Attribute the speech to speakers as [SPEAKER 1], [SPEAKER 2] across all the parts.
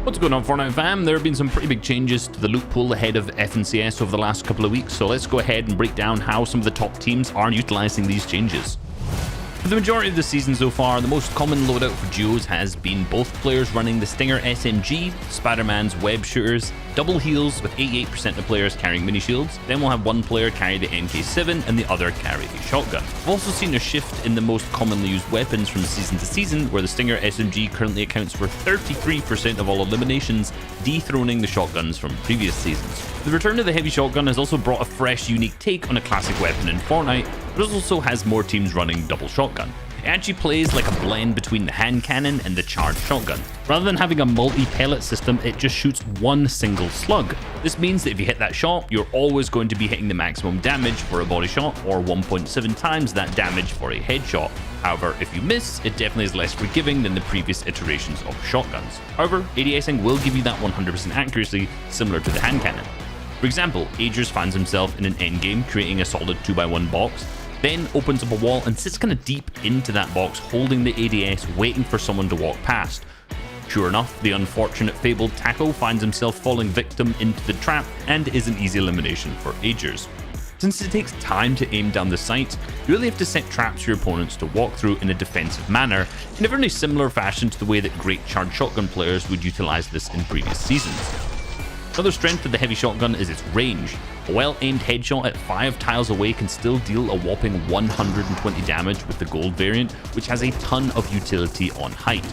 [SPEAKER 1] What's going on, Fortnite fam? There have been some pretty big changes to the loot pool ahead of FNCS over the last couple of weeks, so let's go ahead and break down how some of the top teams are utilizing these changes. For the majority of the season so far, the most common loadout for duos has been both players running the Stinger SMG, Spider-Man's web shooters, double heals with 88% of players carrying mini shields. Then we'll have one player carry the MK7 and the other carry a shotgun. I've also seen a shift in the most commonly used weapons from season to season, where the Stinger SMG currently accounts for 33% of all eliminations, dethroning the shotguns from previous seasons. The return of the heavy shotgun has also brought a fresh, unique take on a classic weapon in Fortnite, but it also has more teams running double shotgun. It actually plays like a blend between the hand cannon and the charged shotgun. Rather than having a multi-pellet system, it just shoots one single slug. This means that if you hit that shot, you're always going to be hitting the maximum damage for a body shot, or 1.7 times that damage for a headshot. However, if you miss, it definitely is less forgiving than the previous iterations of shotguns. However, ADSing will give you that 100% accuracy, similar to the hand cannon. For example, Agers finds himself in an endgame creating a solid 2x1 box, then opens up a wall and sits kind of deep into that box, holding the ADS, waiting for someone to walk past. Sure enough, the unfortunate fabled Taco finds himself falling victim into the trap and is an easy elimination for Agers. Since it takes time to aim down the sights, you really have to set traps for your opponents to walk through in a defensive manner, in a very similar fashion to the way that great charged shotgun players would utilize this in previous seasons. Another strength of the heavy shotgun is its range. A well-aimed headshot at 5 tiles away can still deal a whopping 120 damage with the gold variant, which has a ton of utility on height.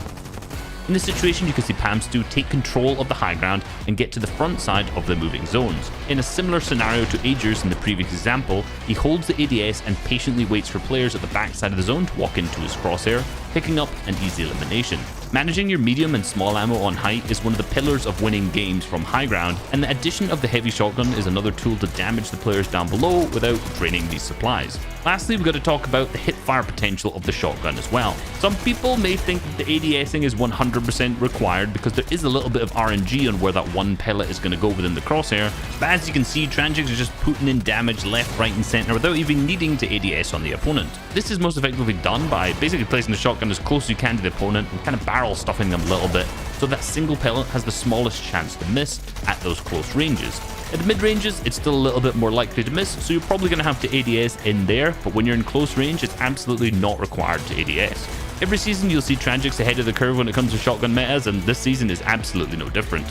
[SPEAKER 1] In this situation, you can see Pamstu take control of the high ground and get to the front side of the moving zones. In a similar scenario to Agers in the previous example, he holds the ADS and patiently waits for players at the back side of the zone to walk into his crosshair, picking up an easy elimination. Managing your medium and small ammo on height is one of the pillars of winning games from high ground, and the addition of the heavy shotgun is another tool to damage the players down below without draining these supplies. Lastly, we've got to talk about the hip fire potential of the shotgun as well. Some people may think that the ADSing is 100% required because there is a little bit of RNG on where that one pellet is going to go within the crosshair, but as you can see, Transigs are just putting in damage left, right and center without even needing to ADS on the opponent. This is most effectively done by basically placing the shotgun as close as you can to the opponent and kind of barrel stuffing them a little bit, so that single pellet has the smallest chance to miss at those close ranges. At the mid ranges, it's still a little bit more likely to miss, so you're probably going to have to ADS in there, but when you're in close range, it's absolutely not required to ADS. Every season, you'll see Transigs ahead of the curve when it comes to shotgun metas, and this season is absolutely no different.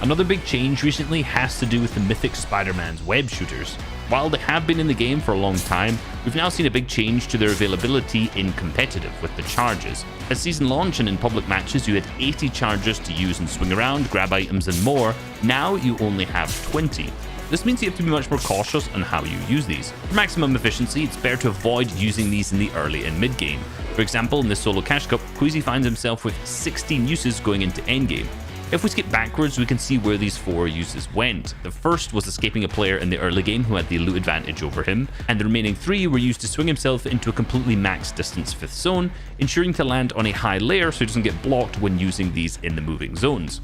[SPEAKER 1] Another big change recently has to do with the mythic Spider-Man's web shooters. While they have been in the game for a long time, we've now seen a big change to their availability in competitive with the charges. At season launch and in public matches, you had 80 charges to use and swing around, grab items and more. Now you only have 20. This means you have to be much more cautious on how you use these. For maximum efficiency, it's better to avoid using these in the early and mid game. For example, in this solo cash cup, Queasy finds himself with 16 uses going into endgame. If we skip backwards, we can see where these 4 uses went. The first was escaping a player in the early game who had the loot advantage over him, and the remaining 3 were used to swing himself into a completely max distance 5th zone, ensuring to land on a high layer so he doesn't get blocked when using these in the moving zones.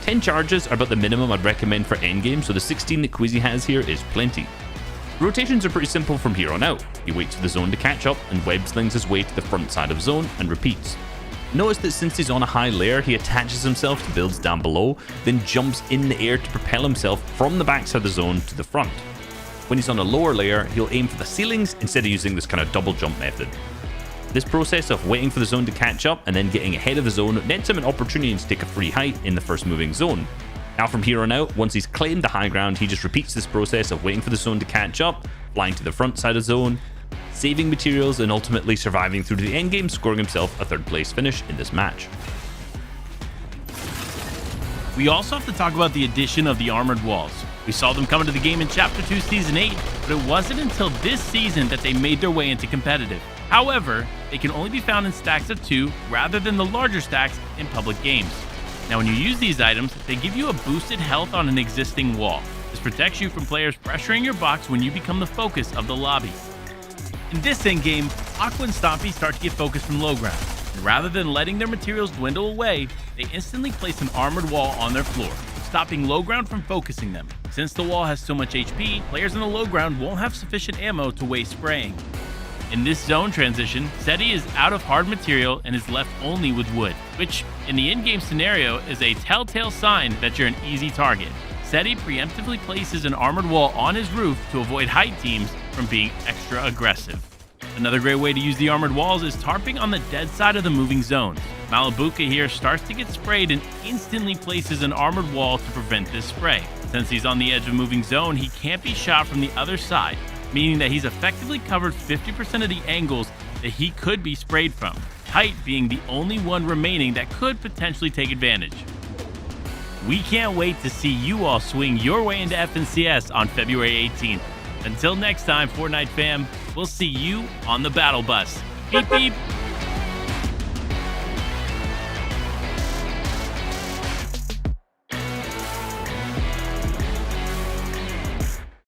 [SPEAKER 1] 10 charges are about the minimum I'd recommend for endgame, so the 16 that Queasy has here is plenty. Rotations are pretty simple from here on out. He waits for the zone to catch up and web slings his way to the front side of zone and repeats. Notice that since he's on a high layer, he attaches himself to builds down below, then jumps in the air to propel himself from the backside of the zone to the front. When he's on a lower layer, he'll aim for the ceilings instead of using this kind of double jump method. This process of waiting for the zone to catch up and then getting ahead of the zone nets him an opportunity to take a free height in the first moving zone. Now from here on out, once he's claimed the high ground, he just repeats this process of waiting for the zone to catch up, flying to the front side of zone, saving materials and ultimately surviving through to the endgame, scoring himself a 3rd place finish in this match.
[SPEAKER 2] We also have to talk about the addition of the armored walls. We saw them come into the game in Chapter 2 Season 8, but it wasn't until this season that they made their way into competitive. However, they can only be found in stacks of 2 rather than the larger stacks in public games. Now when you use these items, they give you a boosted health on an existing wall. This protects you from players pressuring your box when you become the focus of the lobby. In this endgame, Aqua and Stompy start to get focused from low ground, and rather than letting their materials dwindle away, they instantly place an armored wall on their floor, stopping low ground from focusing them. Since the wall has so much HP, players in the low ground won't have sufficient ammo to waste spraying. In this zone transition, SETI is out of hard material and is left only with wood, which in the in-game scenario is a telltale sign that you're an easy target. SETI preemptively places an armored wall on his roof to avoid height teams from being extra aggressive. Another great way to use the armored walls is tarping on the dead side of the moving zones. Malibuka here starts to get sprayed and instantly places an armored wall to prevent this spray. Since he's on the edge of a moving zone, he can't be shot from the other side, meaning that he's effectively covered 50% of the angles that he could be sprayed from, height being the only one remaining that could potentially take advantage. We can't wait to see you all swing your way into FNCS on February 18th. Until next time, Fortnite fam, we'll see you on the battle bus. Beep beep!